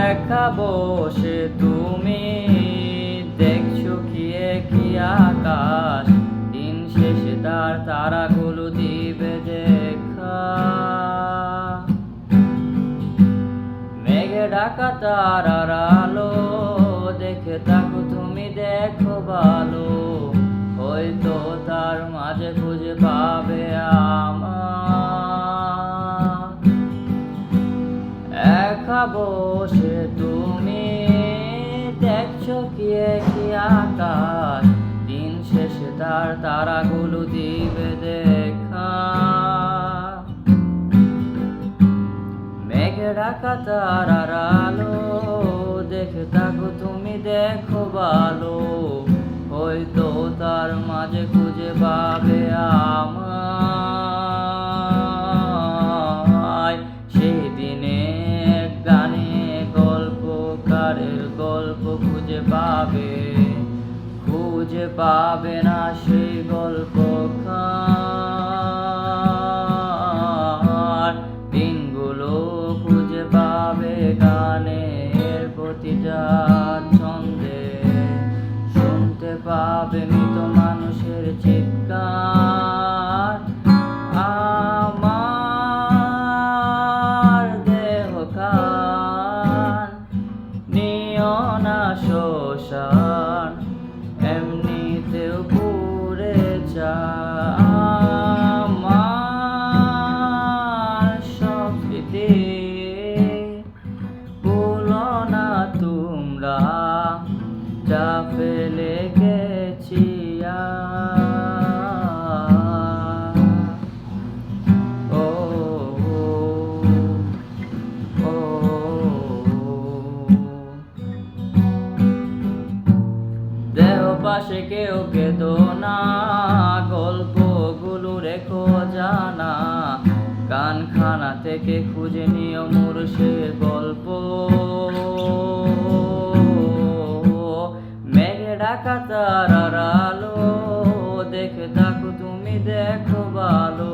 একা বসে তুমি দেখছো কি একই আকাশ, দিন শেষে তার তারাগুলো দিবে দেখা। মেঘে ঢাকা তারার আলো দেখে থাকো তুমি, দেখো ভালো, হয়তো তার মাঝে খুঁজে পাবে আমার। একা বসে তুমি দেখছো কি একই আকাশ, দিন শেষে তার তারাগুলো দিবে দেখা। মেঘে ঢাকা তারার আলো দেখে থাকো তুমি, দেখো ভালো, হয়তো তার মাঝে খুঁজে পাবে আমায়। সেই দিনে গানে গল্পকারের গল্প খুঁজে পাবে, খুঁজে পাবে না সেই গল্পকার। দিনগুলো খুঁজে পাবে গানের প্রতিটা ছন্দে, শুনতে পাবে মৃত মানুষের চিৎকার। আমার দেহ খান নিও না শ্মশান, এমনিতেও পুড়ে যায় আমার সংস্কৃতি। ভুলো না তোমরা যা ফেলে গেছি ও ও দেহ পাশে কেউ কেঁদো না, গল্পগুলো রেখো জানা, কানখানা থেকে খুঁজে নিও মুর্শির গল্প। মেঘে ঢাকা তারার আলো দেখে থাকো তুমি, দেখো ভালো,